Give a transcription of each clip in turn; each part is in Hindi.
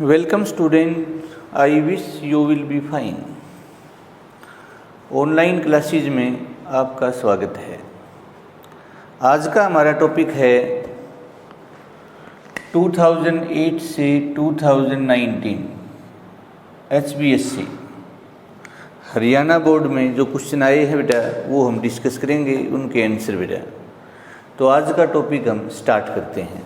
Welcome student, I wish you will be fine. Online classes में आपका स्वागत है। आज का हमारा टॉपिक है 2008 से 2019 HBSC हरियाणा बोर्ड में जो क्वेश्चन आए हैं बेटा वो हम डिस्कस करेंगे, उनके आंसर बेटा। तो आज का टॉपिक हम स्टार्ट करते हैं।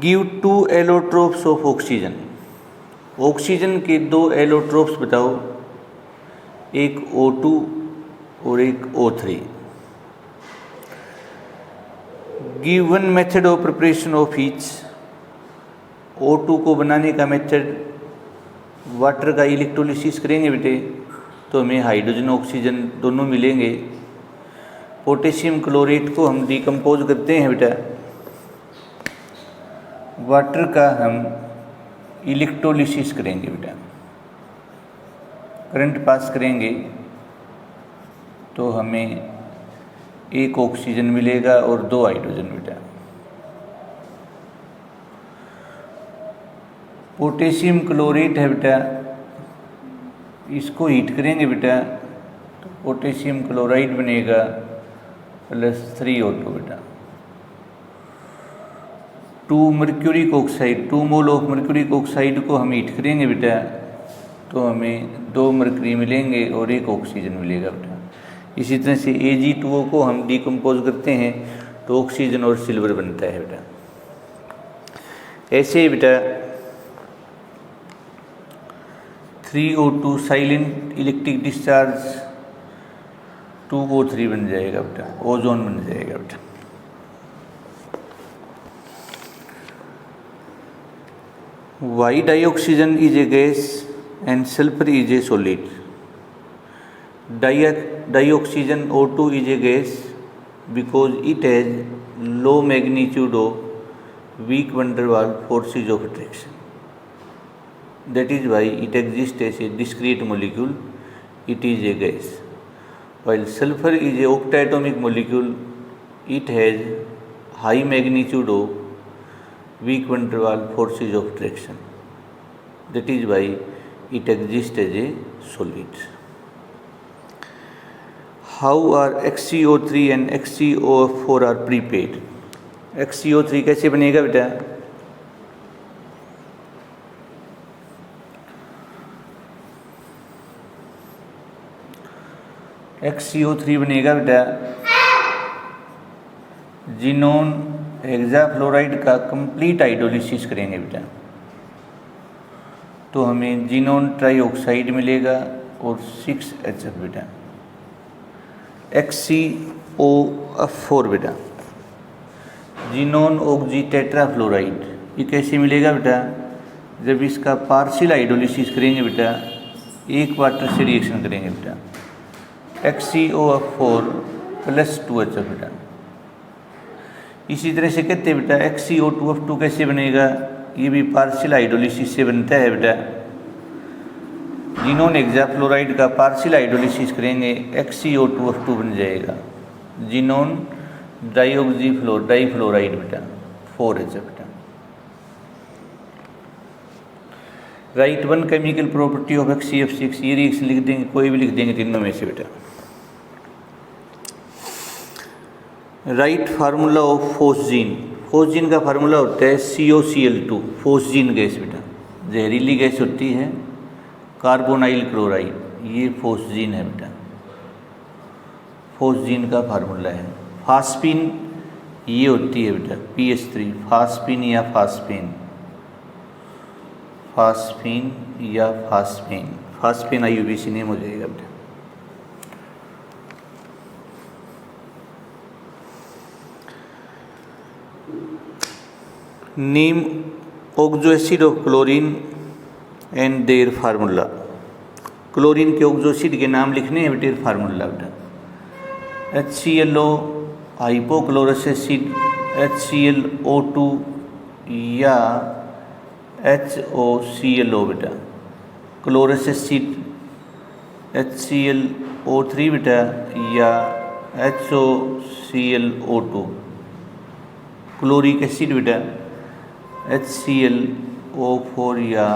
Give 2 allotropes of oxygen. Oxygen के 2 एलोट्रोप्स बताओ, एक O2 और एक O3। Give 1 method of preparation of each. O2 को बनाने का मेथड, वाटर का इलेक्ट्रोलिसिस करेंगे बेटे तो हमें हाइड्रोजन ऑक्सीजन दोनों मिलेंगे। पोटेशियम क्लोरेट को हम डिकम्पोज करते हैं बेटा, वाटर का हम इलेक्ट्रोलिसिस करेंगे बेटा, करंट पास करेंगे तो हमें एक ऑक्सीजन मिलेगा और 2 हाइड्रोजन बेटा। पोटेशियम क्लोरेट है बेटा, इसको हीट करेंगे बेटा तो पोटेशियम क्लोराइड बनेगा +3 O2 बेटा। 2 mercuric oxide, 2 mole of mercuric oxide को हम हीट करेंगे बेटा तो हमें 2 मर्क्यूरी मिलेंगे और 1 ऑक्सीजन मिलेगा बेटा। इसी तरह से Ag2O को हम डिकम्पोज करते हैं तो ऑक्सीजन और सिल्वर बनता है बेटा। ऐसे ही बेटा 3O2 silent electric discharge 2O3 बन जाएगा बेटा, ओजोन बन जाएगा बेटा। Why dioxygen is a gas and sulfur is a solid? Dioxygen O2 is a gas because it has low magnitude of weak van der Waals forces of attraction. That is why it exists as a discrete molecule. It is a gas. While sulfur is a octatomic molecule, it has high magnitude of weak van der Waals forces of attraction. That is why it exists as a solid. How are XCO3 and XCO4 are prepared? XCO3 कैसे बनेगा बेटा? XCO3 बनेगा बेटा जिनोन हेक्साफ्लोराइड का कंप्लीट हाइड्रोलिसिस करेंगे बेटा तो हमें जिनोन ट्राईऑक्साइड मिलेगा और 6HF बेटा। XCOF4 बेटा जिनोन ऑक्सी टेट्राफ्लोराइड, ये कैसे मिलेगा बेटा? जब इसका पार्शियल हाइड्रोलिसिस करेंगे बेटा, एक वाटर से रिएक्शन करेंगे बेटा, XCOF4 + 2HF बेटा। इसी तरह से कहते हैं बेटा XCO2F2 कैसे बनेगा? ये भी पार्शियल हाइड्रोलिसिस से बनता है बेटा। जिनोन हेक्साफ्लोराइड का पार्शियल हाइड्रोलिसिस करेंगे, XCO2F2 बन जाएगा। जिनोन डाइफ्लोराइड बेटा 4HF बेटा। Right 1 chemical property of XCF6, ये रिएक्शन लिख देंगे, कोई भी लिख देंगे तीनों में से बेटा। Right formula of phosgene. Phosgene का फार्मूला होता है COCl2, फोस्जीन गैस बेटा, जहरीली गैस होती है, कार्बोनाइल क्लोराइड, ये फोस्जीन है बेटा। फोस्जीन का फार्मूला है। फास्पिन ये होती है बेटा PH3, फास्पिन या फास्पिन, फास्पिन या फास्पिन, फास्पिन IUPAC नेम हो जाएगा बेटा। Name oxo acid of chlorine and their formula. Chlorine के ऑक्सो एसिड के नाम लिखने हैं बेटे, फार्मूला बेटा HClO हाइपोक्लोरस एसिड, HClO2 या HOClO बेटा। क्लोरस एसिड HClO3 बेटा या HOClO2। क्लोरिक एसिड बेटा HClO4 या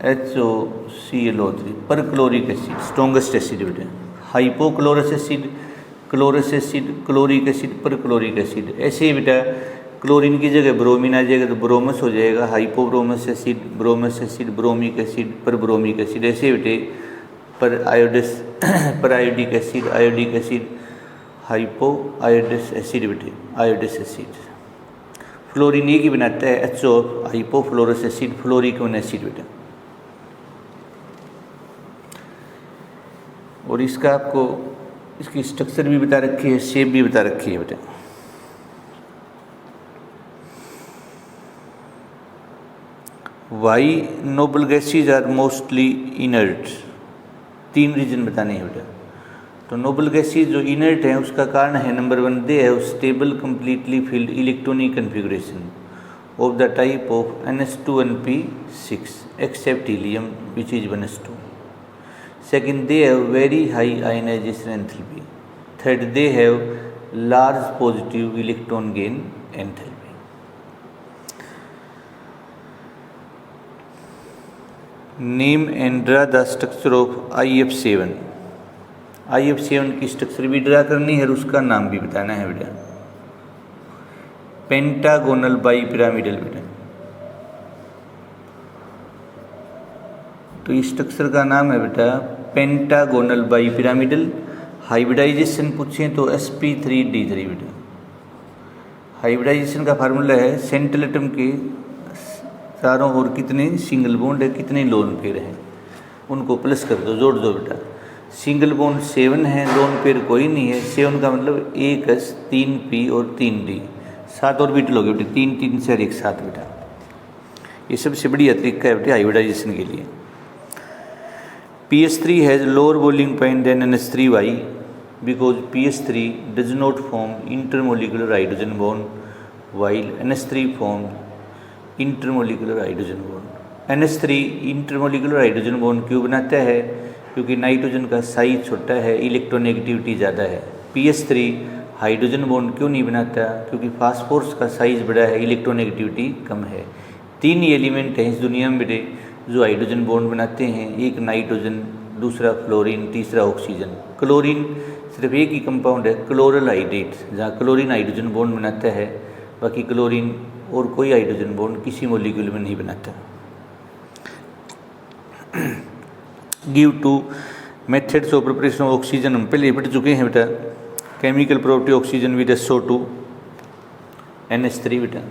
HOClO3 perchloric acid strongest acid बेटा। Hypochlorous acid, chlorous acid, chloric acid, perchloric acid. ऐसे ही बेटा क्लोरीन की जगह ब्रोमीन आ जाएगा तो ब्रोमस हो जाएगा, hypobromous acid, bromous acid, bromic acid, perbromic acid. ऐसे बेटे periodic acid, iodic acid, hypoiodous acid बेटे, आयोडस एसिड। फ्लोरीन एक ही बनाता है HO, hypofluorous acid, fluoric acid बेटा। और इसका आपको इसकी स्ट्रक्चर भी बता रखी है, शेप भी बता रखी है बेटा। Why noble gases are mostly inert, 3 reason बताने हैं बेटा। तो नोबल गैसेज जो इनर्ट है उसका कारण है number 1 they have stable completely filled electronic configuration of the type of NH2NP6 except helium which is 1s2। Second they have very high ionization enthalpy. Third they have large positive electron gain enthalpy. Name and draw the structure of IF7। IF7 की स्ट्रक्चर भी ड्रा करनी है और उसका नाम भी बताना है बेटा। पेंटागोनल बाई पिरामिडल बेटा। तो इस स्ट्रक्चर का नाम है बेटा पेंटागोनल बाई पिरामिडल। हाइब्रिडाइजेशन पूछें तो sp3d3 बेटा। हाइब्रिडाइजेशन का फार्मूला है सेंट्रल एटम के चारों ओर कितने सिंगल बॉन्ड है, कितने लोन पेयर हैं, उनको प्लस कर दो, जोड़ दो बेटा। सिंगल बॉन्ड 7 है, लोन पेयर कोई नहीं है। 7 का मतलब 1s 3p और 3d, 7 ऑर्बिटल हो गए बेटे, 3 3 से 1 7 बेटा। ये सबसे बढ़िया तरीका है बेटे हाइब्रिडाइजेशन के लिए। PS3 has lower boiling point than NH3 why because PS3 does not form intermolecular hydrogen bond while NH3 form intermolecular hydrogen bond. NH3 intermolecular hydrogen bond क्यों बनाता है? क्योंकि नाइट्रोजन का साइज छोटा है, इलेक्ट्रोनेगेटिविटी ज़्यादा है। PS3 हाइड्रोजन बॉन्ड क्यों नहीं बनाता? क्योंकि फास्फोरस का साइज बड़ा है, इलेक्ट्रोनेगेटिविटी कम है। 3 एलिमेंट हैं इस दुनिया में बेटे जो हाइड्रोजन बॉन्ड बनाते हैं, एक नाइट्रोजन, दूसरा फ्लोरीन, तीसरा ऑक्सीजन। क्लोरीन सिर्फ एक ही कंपाउंड है क्लोरल हाइड्रेट, जहाँ क्लोरीन हाइड्रोजन बॉन्ड बनाता है, बाकी क्लोरीन और कोई हाइड्रोजन बॉन्ड किसी मॉलिक्यूल में नहीं बनाता। Give two methods of preparation of oxygen हम पहले पढ़ चुके हैं बेटा। Chemical property oxygen with SO2 NH3 बेटा।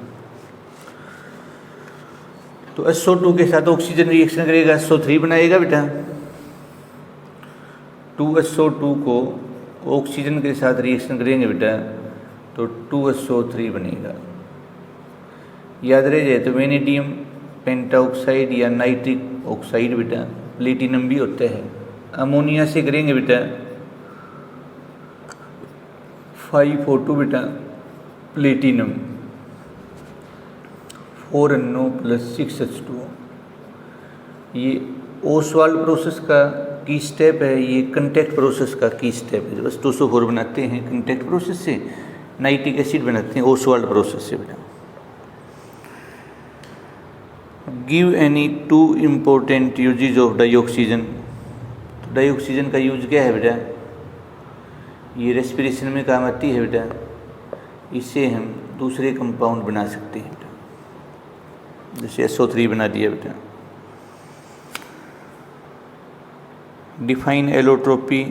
तो SO2 के साथ ऑक्सीजन रिएक्शन करेगा, SO3 बनाएगा बेटा। 2SO2 को ऑक्सीजन के साथ रिएक्शन करेंगे बेटा तो 2SO3 बनेगा। याद रह जाए तो वेनेडियम पेंटाऑक्साइड या नाइट्रिक ऑक्साइड बेटा, प्लेटिनम भी होता है। अमोनिया से करेंगे बेटा 5O2 बेटा, प्लेटिनम 4NO + 6H2। ये ओसवाल्ड प्रोसेस का की स्टेप है, ये कंटैक्ट प्रोसेस का की स्टेप है। बस 204 बनाते हैं कंटैक्ट प्रोसेस से, नाइट्रिक एसिड बनाते हैं ओसवाल्ड प्रोसेस से बेटा। Give any 2 important uses of dioxygen. तो डाइऑक्सीजन का यूज क्या है बेटा? ये रेस्पिरेशन में काम आती है बेटा, इससे हम दूसरे कंपाउंड बना सकते हैं बेटा, जैसे SO3 बना दिया बेटा। Define allotropy,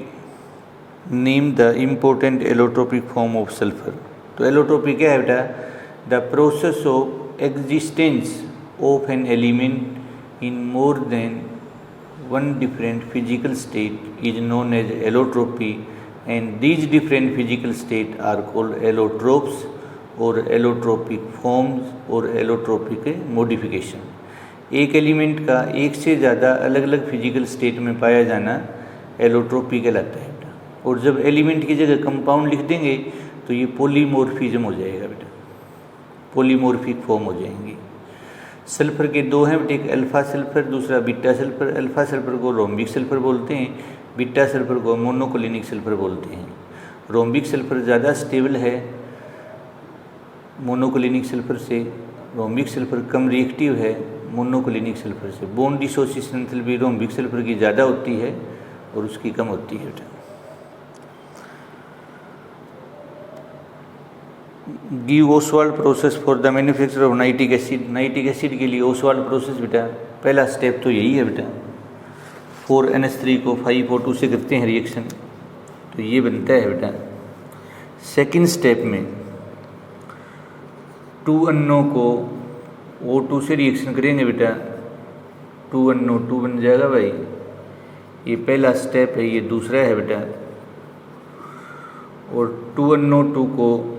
name the important allotropic form of sulphur. तो एलोट्रोपी क्या है बेटा? The process of existence of an element in more than one different physical state is known as allotropy, and these different physical states are called allotropes or allotropic forms or allotropic modification। एक एलिमेंट का एक से ज़्यादा अलग अलग फिजिकल स्टेट में पाया जाना एलोट्रोपी कहलाता है बेटा। और जब एलिमेंट की जगह कंपाउंड लिख देंगे तो ये पॉलीमॉर्फिज्म हो जाएगा बेटा, पॉलीमॉर्फिक फॉर्म हो जाएंगी। सल्फर के 2 हैं बेटे, एक अल्फ़ा सल्फर, दूसरा बीटा सल्फर। अल्फ़ा सल्फर को रोम्बिक सल्फर बोलते हैं, बीटा सल्फर को मोनोक्लिनिक सल्फर बोलते हैं। रोम्बिक सल्फर ज़्यादा स्टेबल है मोनोक्लिनिक सल्फर से, रोम्बिक सल्फर कम रिएक्टिव है मोनोक्लिनिक सल्फर से। Bond dissociation enthalpy rhombic sulphur की ज़्यादा होती है और उसकी कम होती है बेटा। Give Oswald process for the manufacture of nitric acid. Nitric acid के लिए ओसवाल्ड प्रोसेस बेटा पहला स्टेप तो यही है बेटा। 4NH3 को 5O2 से करते हैं रिएक्शन, तो ये बनता है बेटा। सेकंड स्टेप में 2NO को O2 से रिएक्शन करेंगे बेटा, 2NO2 बन जाएगा भाई। ये पहला स्टेप है, ये दूसरा है बेटा। और 2NO2 को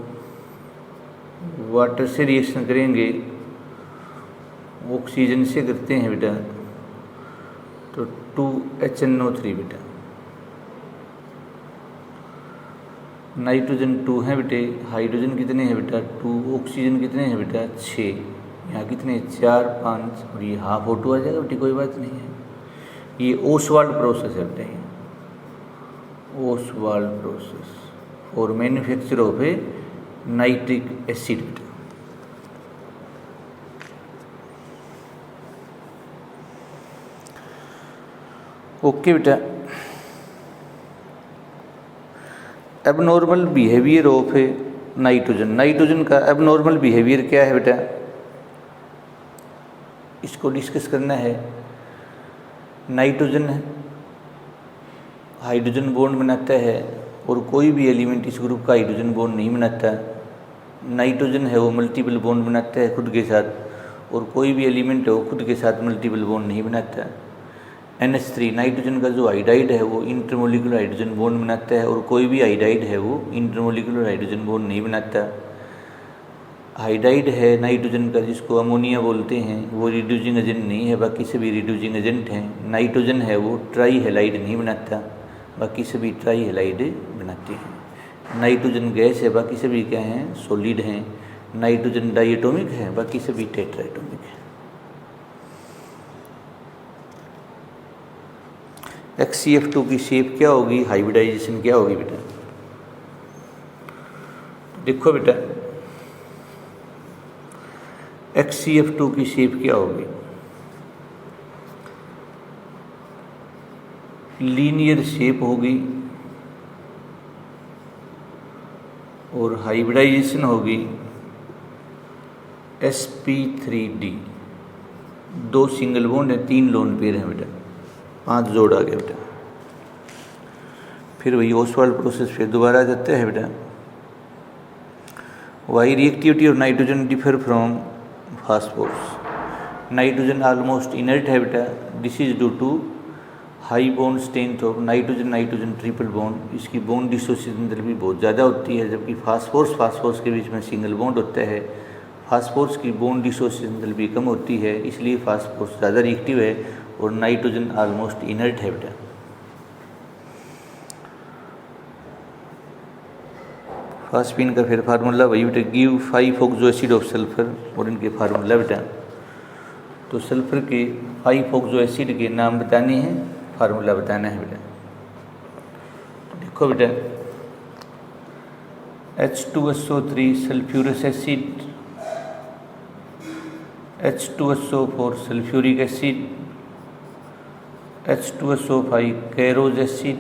वाटर से रिएक्शन करेंगे, ऑक्सीजन से करते हैं बेटा, तो 2HNO3 बेटा। नाइट्रोजन 2 है बेटे, हाइड्रोजन कितने हैं बेटा 2, ऑक्सीजन कितने हैं बेटा 6, यहाँ कितने 4 5 और ये हाफ O2 आ जाएगा बेटे, कोई बात नहीं है। ये ओसवाल्ड प्रोसेस है बेटा, ये ओसवाल्ड प्रोसेस और manufacture of A nitric acid बेटा। ओके बेटा। Abnormal behaviour of a nitrogen. Nitrogen का एबनॉर्मल बिहेवियर क्या है बेटा, इसको डिस्कस करना है। नाइट्रोजन हाइड्रोजन बॉन्ड बनाता है और कोई भी एलिमेंट इस ग्रुप का हाइड्रोजन बॉन्ड नहीं बनाता। नाइट्रोजन है वो मल्टीपल बॉन्ड बनाता है खुद के साथ, और कोई भी एलिमेंट है वो खुद के साथ मल्टीपल बॉन्ड नहीं बनाता। NH3 नाइट्रोजन का जो हाइड्राइड है वो इंटरमोलिकुलर हाइड्रोजन बॉन्ड बनाता है, और कोई भी हाइड्राइड है वो इंटरमोलिकुलर हाइड्रोजन बॉन्ड नहीं बनाता। हाइड्राइड है नाइट्रोजन का जिसको अमोनिया बोलते हैं, वो रिड्यूसिंग एजेंट नहीं है, बाकी सभी रिड्यूसिंग एजेंट हैं। नाइट्रोजन है वो ट्राई हेलाइड नहीं बनाता, बाकी सभी ट्राई हेलाइड बनाते हैं। नाइट्रोजन गैस है, बाकी सभी क्या हैं सॉलिड हैं। नाइट्रोजन डाइएटोमिक है, बाकी सभी टेट्राएटोमिक है। HCF2 की शेप क्या होगी, हाइब्रिडाइजेशन क्या होगी बेटा। देखो बेटा HCF2 की शेप क्या होगी, लीनियर शेप होगी और हाइब्रिडाइजेशन होगी sp3d। 2 सिंगल बॉन्ड है, 3 लोन पेयर है बेटा, 5 जोड़ आ गया बेटा। फिर वही ओसवाल्ड प्रोसेस फिर दोबारा आ जाता है बेटा। Why reactivity of nitrogen differ from phosphorus. Nitrogen almost inert है बेटा, this is due to high bond strength of nitrogen. Nitrogen triple bond, इसकी बॉन्ड डिसोसिएशन एंथैल्पी बहुत ज़्यादा होती है, जबकि फास्फोरस के बीच में सिंगल बॉन्ड होता है। फास्फोरस की बॉन्ड डिसोसिएशन एंथैल्पी कम होती है, इसलिए फास्फोरस ज़्यादा रिएक्टिव है और नाइट्रोजन ऑलमोस्ट इनर्ट है बेटा। फास्फीन का फिर फार्मूला वही बेटा, गिव 5-ऑक्सो एसिड ऑफ सल्फर, और इनके फार्मूला बेटा। तो सल्फर के 5-ऑक्सो एसिड के नाम बताने हैं, फार्मूला बताना है बेटा। देखो बेटा H2SO3 sulphurous acid, H2SO4 sulphuric acid, H2SO5 Caro's acid,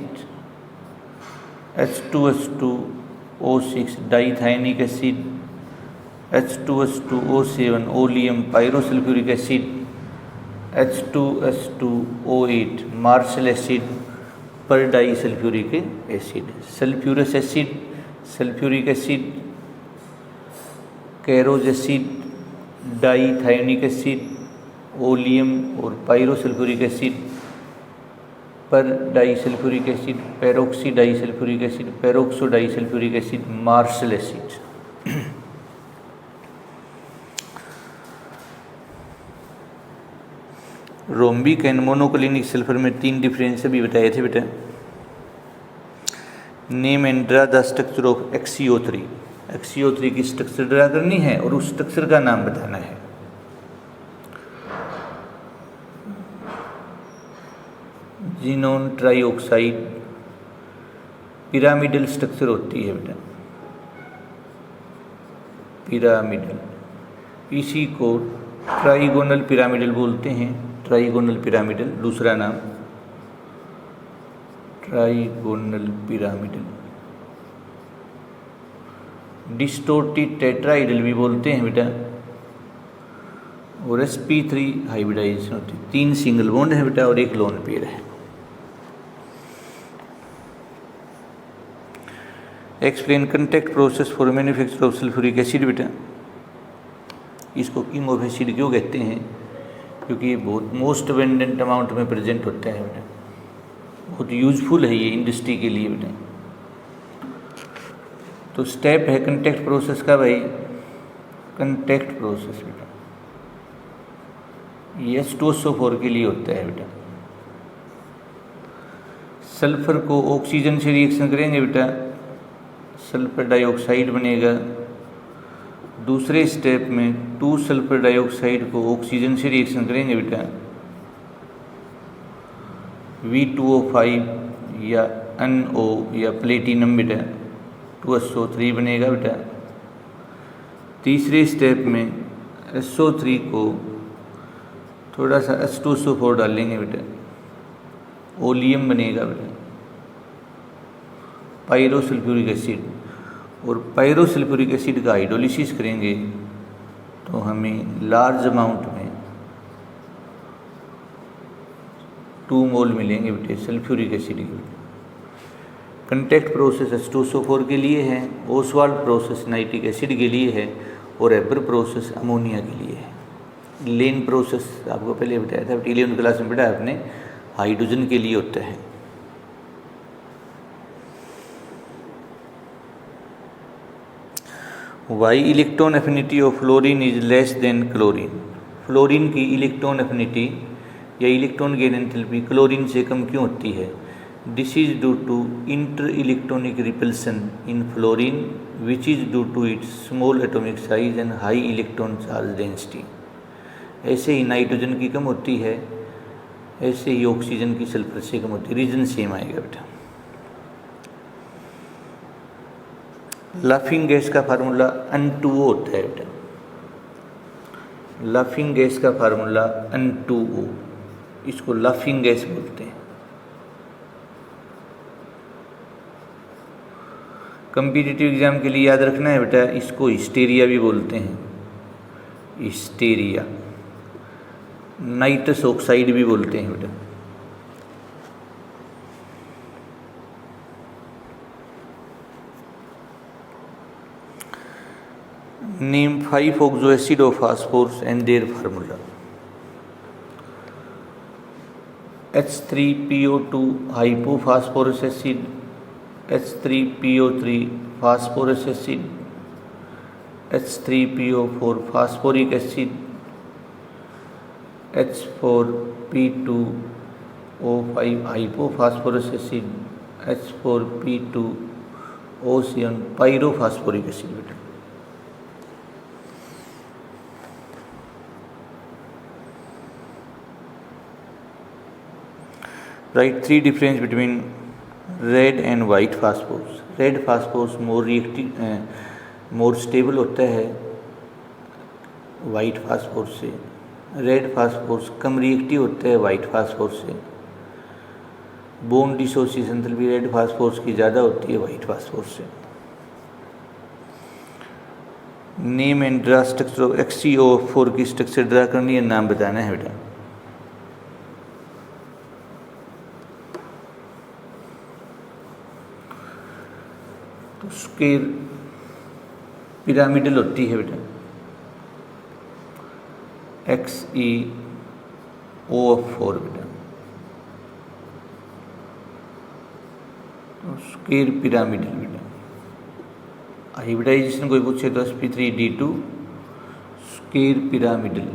H2S2O6 dithionic acid, H2S2O7 oleum pyrosulphuric acid, H2S2O8 Marshall acid per disulphuric acid. Sulphurous acid, sulphuric acid, Caro's acid, dithionic acid, oleum और pyrosulphuric acid per disulphuric acid, peroxy disulphuric acid, peroxo disulphuric acid, Marshall acid. Rhombic and monoclinic sulphur में 3 डिफरेंस अभी बताए थे बेटा। Name and draw the structure of XCO3। XCO3 की स्ट्रक्चर ड्रा करनी है और उस स्ट्रक्चर का नाम बताना है। जिनोन ट्राईऑक्साइड पिरामिडल स्ट्रक्चर होती है बेटा, पिरामिडल। इसी को ट्राइगोनल पिरामिडल बोलते हैं। ट्राइगोनल पिरामिडल दूसरा नाम ट्राइगोनल पिरामिडल। डिस्टोर्टेड टेट्राइडल भी बोलते हैं बेटा। और sp3 हाइब्रिडाइजेशन होती है। 3 सिंगल बॉन्ड है बेटा और 1 लोन पेयर है। Explain contact process for manufacture of sulphuric acid बेटा। इसको किंग ऑफ एसिड क्यों कहते हैं? क्योंकि ये बहुत मोस्ट अबेंडेंट अमाउंट में प्रेजेंट होता है बेटा। बहुत यूजफुल है ये इंडस्ट्री के लिए बेटा। तो स्टेप है कंटेक्ट प्रोसेस का भाई, कंटेक्ट प्रोसेस बेटा ये H2SO4 के लिए होता है बेटा। सल्फर को ऑक्सीजन से रिएक्शन करेंगे बेटा, सल्फर डाइऑक्साइड बनेगा। दूसरे स्टेप में 2 सल्फर डाइऑक्साइड को ऑक्सीजन से रिएक्शन करेंगे बेटा, V2O5 या NO या प्लेटिनम बेटा 2SO3 बनेगा बेटा। तीसरे स्टेप में SO3 को थोड़ा सा H2SO4 डालेंगे बेटा, ओलियम बनेगा बेटा, पायरोसल्फ्यूरिक एसिड। और पायरोसल्फ्यूरिक एसिड का हाइड्रोलिसिस करेंगे तो हमें लार्ज अमाउंट में 2 मोल मिलेंगे बेटे सल्फ्यूरिक एसिड के। कंटेक्ट प्रोसेस H2SO4 के लिए है, ओसवाल्ड प्रोसेस नाइट्रिक एसिड के लिए है और एबर प्रोसेस अमोनिया के लिए है। लेन प्रोसेस आपको पहले बताया था, 11वीं क्लास में बताया आपने, हाइड्रोजन के लिए होता है। Why electron affinity of fluorine is less than chlorine. Fluorine की इलेक्ट्रॉन एफिनिटी या इलेक्ट्रॉन गेन एंथैल्पी क्लोरीन से कम क्यों होती है? This is due to inter electronic repulsion in fluorine which is due to its small atomic size and high electron charge density. ऐसे ही नाइट्रोजन की कम होती है, ऐसे ही ऑक्सीजन की सल्फर से कम होती है। रीजन सेम आएगा बेटा। लाफिंग गैस का फार्मूला N2O होता है बेटा। लाफिंग गैस का फार्मूला N2O, इसको लाफिंग गैस बोलते हैं। कम्पिटिटिव एग्जाम के लिए याद रखना है बेटा, इसको हिस्टेरिया भी बोलते हैं, हिस्टेरिया। नाइट्रस ऑक्साइड भी बोलते हैं बेटा। Name 5 oxo acid of phosphorus and their formula. H3PO2 hypophosphorous acid, H3PO3 phosphorous acid, H3PO4 phosphoric acid, H4P2O5 hypophosphorous acid, H4P2O7 pyrophosphoric acid बेटा। Write 3 difference between red and white phosphorus. Red phosphorus more stable होता है वाइट फास्फोरस से। रेड फास्फोरस कम रिएक्टिव होता है वाइट फास्फोरस से। Bone dissociation enthalpy red phosphorus की ज़्यादा होती है वाइट फास्फोरस से। Name and draw structure of XCO4 की स्ट्रक्चर ड्रा करनी है, नाम बताना है बेटा। तो स्क्वायर पिरामिडल होती है बेटा, XeO4 बेटा। तो स्क्वायर पिरामिडल बेटा। हाइब्रिडाइजेशन कोई पूछे तो sp3d2 स्क्वायर पिरामिडल।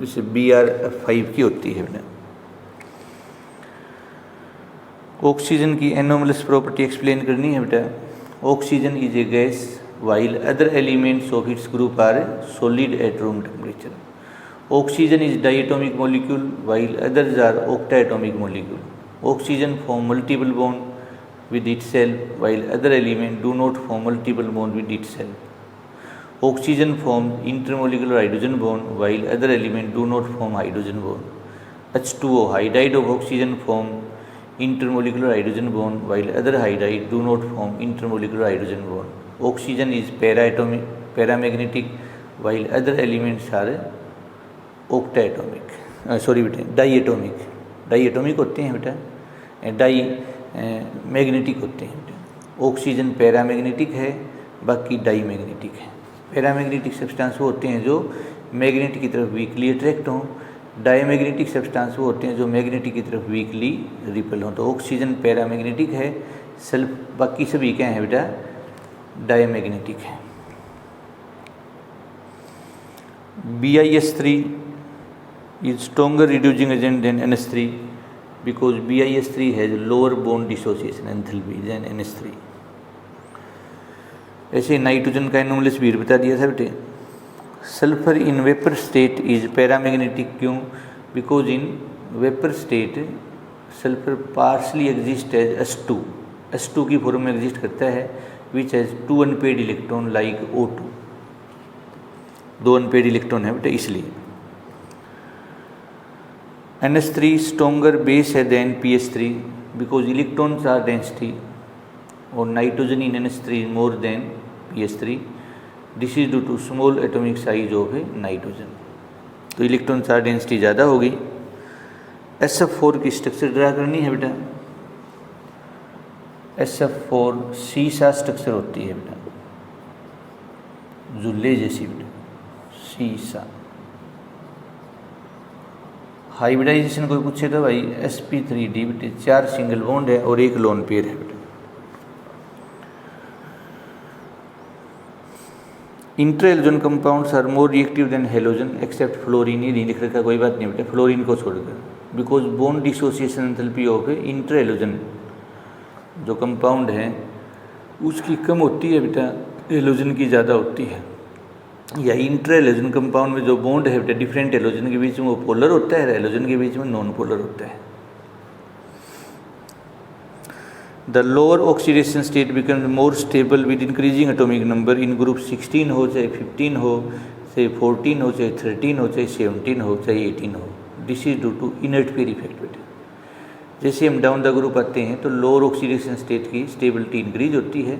जैसे Br5 की होती है बेटा। ऑक्सीजन की एनोमलस प्रॉपर्टी एक्सप्लेन करनी है बेटा। Oxygen is a gas while other elements of its group are solid at room temperature. Oxygen is diatomic molecule while others are octatomic molecule. Oxygen form multiple bond with itself, while other elements do not form multiple bond with itself. Oxygen forms intermolecular hydrogen bond, while other elements do not form hydrogen bond. H2O, hydride of oxygen, form intermolecular hydrogen bond, while other hydride do not form intermolecular hydrogen bond. Oxygen is paramagnetic, while other elements are octatomic. Diatomic होते हैं बेटा, मैग्नेटिक होते हैं बेटा। ऑक्सीजन पैरामैग्नेटिक है, बाकी डाई मैग्नेटिक है। पैरामैग्नेटिक सब्सटेंस वो होते हैं जो मैग्नेट की तरफ वीकली अट्रैक्ट हों, डायमैग्नेटिक सब्सटेंस वो होते हैं जो मैग्नेटिक की तरफ वीकली रिपेल हों। तो ऑक्सीजन पैरामैग्नेटिक है, बाकी सभी क्या हैं बेटा, डायमैग्नेटिक है। BiS3 is stronger reducing agent than NH3 because BiS3 has lower bond dissociation enthalpy than NH3। ऐसे नाइट्रोजन का एनोमलस भी बता दिया था बेटे। Sulphur in vapour state is paramagnetic, क्यों? Because in vapour state sulphur partially exist as S2 की फॉर्म में एग्जिस्ट करता है, which has 2 unpaired electron like O2, 2 unpaired electron है बेटा इसलिए। NH3 स्ट्रोंगर बेस है than PS3 because electrons are density और nitrogen in NH3 more than PS3। This is due to small atomic size of a nitrogen. तो इलेक्ट्रॉन्स आर डेंसिटी ज़्यादा होगी। SF4 की स्ट्रक्चर ड्रा करनी है बेटा। SF4 सीसा स्ट्रक्चर होती है बेटा, जुल्ले जैसी बेटा, सीसा। हाइब्रिडाइजेशन कोई पूछे तो भाई sp3d बेटे, 4 सिंगल बॉन्ड है और 1 लोन पेयर है बेटा। Interhalogen compounds are more reactive than halogen except fluorine. ये नहीं लिख रखा, कोई बात नहीं बेटा, फ्लोरीन को छोड़कर, because bond dissociation enthalpy of inter-halogen जो कंपाउंड है उसकी कम होती है बेटा, हैलोजन की ज़्यादा होती है। या इंटर-हैलोजन कंपाउंड में जो बॉन्ड है बेटा डिफरेंट हैलोजन के बीच में वो पोलर होता है, हैलोजन के बीच में नॉन पोलर होता है। The lower oxidation state becomes more stable with increasing atomic number in group 16 हो, चाहे 15 हो, चाहे 14 हो, चाहे 13 हो, चाहे 17 हो, चाहे 18 हो। This is due to inert pair effect बेटा। जैसे हम डाउन द ग्रुप आते हैं तो लोअर ऑक्सीडेशन स्टेट की स्टेबिलिटी इंक्रीज होती है,